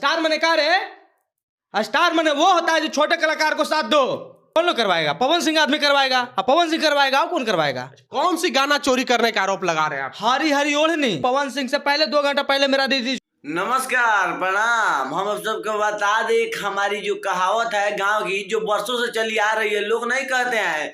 Star मने का रे? स्टार मने वो होता है जो छोटे कलाकार को साथ दो। कौन लोग करवाएगा? पवन सिंह आदमी करवाएगा। पवन सिंह करवाएगा और कौन करवाएगा? कौन सी गाना चोरी करने का आरोप लगा रहे हैं आप? हरी हरी ओढ़नी पवन सिंह से पहले 2 घंटा पहले मेरा दीदी। नमस्कार प्रणाम। हम सबको बता दें एक हमारी जो कहावत है गांव की, जो बरसों से चली आ रही है। लोग नहीं कहते हैं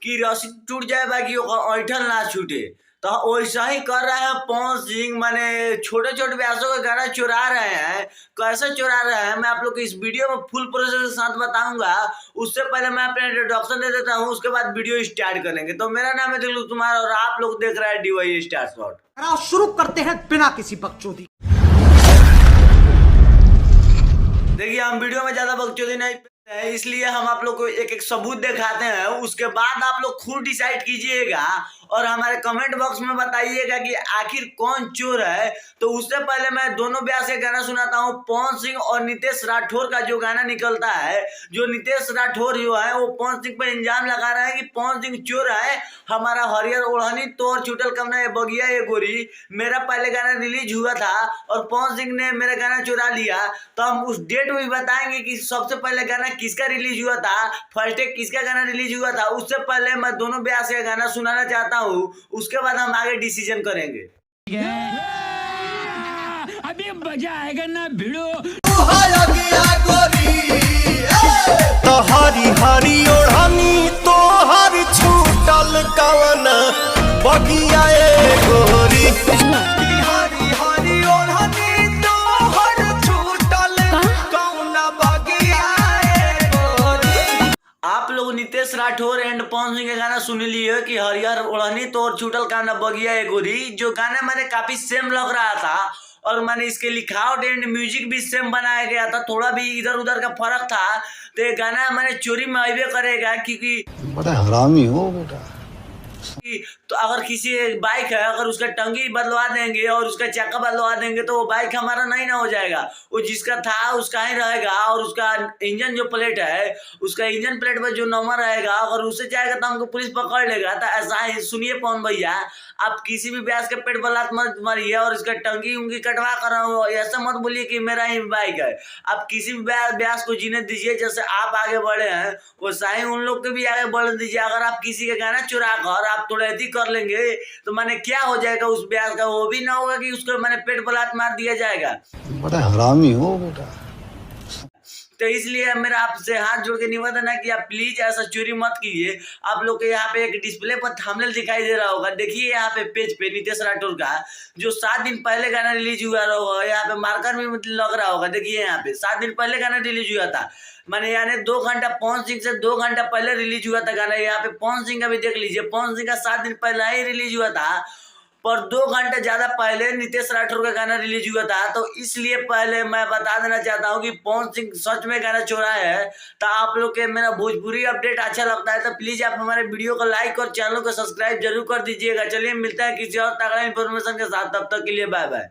कि रस्सी टूट जाए बाकी ऐठल ना छूटे, तो वैसा ही कर रहे हैं पवन सिंह। माने छोटे छोटे व्यासों का गाना चुरा रहे हैं। कैसे चुरा रहे हैं मैं आप लोग को इस वीडियो में फुल प्रोसेस के साथ बताऊंगा। उससे पहले मैं अपना इंट्रोडक्शन दे देता हूं, उसके बाद वीडियो स्टार्ट करेंगे। तो मेरा नाम है दिलू कुमार और आप लोग देख रहे हैं DY स्टार शॉट। शुरू करते हैं बिना किसी बकचोदी। देखिए, हम वीडियो में ज्यादा बकचोदी नहीं है, इसलिए हम आप लोग को एक एक सबूत दिखाते हैं। उसके बाद आप लोग खुद डिसाइड कीजिएगा और हमारे कमेंट बॉक्स में बताइएगा कि आखिर कौन चोर है। तो उससे पहले मैं दोनों ब्यास के गाना सुनाता हूँ। पवन सिंह और नितेश राठौर का जो गाना निकलता है, जो नितेश राठौर जो है वो पवन सिंह पर इल्जाम लगा रहे हैं कि पवन सिंह चोर है। हमारा हरियर ओढ़नी तोर छूटल कमना ये बगिया ये गोरी, मेरा पहले गाना रिलीज हुआ था और पवन सिंह ने मेरा गाना चुरा लिया। तो हम उस डेट में भी बताएंगे कि सबसे पहले गाना किसका रिलीज हुआ था, फर्स्ट डे किसका गाना रिलीज हुआ था। उससे पहले मैं दोनों ब्यास का गाना सुनाना चाहता हूँ, उसके बाद हम आगे डिसीजन करेंगे। अभी मजा आएगा ना भिड़ो। तो हरी हरी ओढ़नी तो हरी छूटल कवन बगिया ए गोरी। हरी हरी ओढ़नी तो हर छूटल कवन बगिया ए गोरी। आप लोग नितेश राठौर एंड पवन सिंह का गाना सुन लिए कि हरियर ओढ़नी तोर छूटल काना बगिया ए गोरी। जो गाना मैंने काफी सेम लग रहा था और मैंने इसके लिखावट एंड म्यूजिक भी सेम बनाया गया था, थोड़ा भी इधर उधर का फर्क था। तो ये गाना मैंने चोरी में अबे करेगा, क्योंकि बड़ा हरामी हो बेटा। तो अगर किसी बाइक है, अगर उसका टंगी बदलवा देंगे और उसका चक्का बदलवा देंगे तो वो बाइक हमारा नहीं ना हो जाएगा। वो जिसका था उसका ही रहेगा और उसका इंजन जो प्लेट है, उसका इंजन प्लेट पर जो नंबर रहेगा, अगर उससे जाएगा तो हमको पुलिस पकड़ लेगा। तो ऐसा ही सुनिए पवन भैया, आप किसी भी ब्यास के पेट पर लात मत मारिए और इसका टंगी उंगी कटवा कर ऐसा मत बोलिए कि मेरा ही बाइक है। आप किसी भी ब्यास को जीने दीजिए, जैसे आप आगे बढ़े हैं वैसा ही उन लोग को भी आगे बढ़ दीजिए। अगर आप किसी का गाना चुरा कर आप थोड़ा ऐसी कर लेंगे तो मैंने क्या हो जाएगा उस ब्यास का, वो भी ना होगा कि उसको मैंने पेट पर लात मार दिया जाएगा। बड़ा हरामी हो बेटा। तो इसलिए मेरा आपसे हाथ जोड़ के निवेदन है कि आप प्लीज ऐसा चोरी मत कीजिए। आप लोग के यहाँ पे एक डिस्प्ले पर थंबनेल दिखाई दे रहा होगा, देखिए यहाँ पे पेज पे नितेश राठौर का जो 7 दिन पहले गाना रिलीज हुआ होगा, यहाँ पे मार्कर भी लग रहा होगा। देखिए यहाँ पे 7 दिन पहले गाना रिलीज हुआ था, माने यानी 2 घंटा पवन सिंह से 2 घंटा पहले रिलीज हुआ था गाना। यहाँ पे पवन सिंह का भी देख लीजिए, पवन सिंह का 7 दिन पहले ही रिलीज हुआ था, पर 2 घंटे ज्यादा पहले नितेश राठौर का गाना रिलीज हुआ था। तो इसलिए पहले मैं बता देना चाहता हूँ कि पवन सिंह सच में गाना चोरा है। तो आप लोग के मेरा भोजपुरी अपडेट अच्छा लगता है तो प्लीज आप हमारे वीडियो को लाइक और चैनल को सब्सक्राइब जरूर कर दीजिएगा। चलिए मिलता है किसी और तगड़ा इन्फॉर्मेशन के साथ, तब तक के लिए बाय बाय।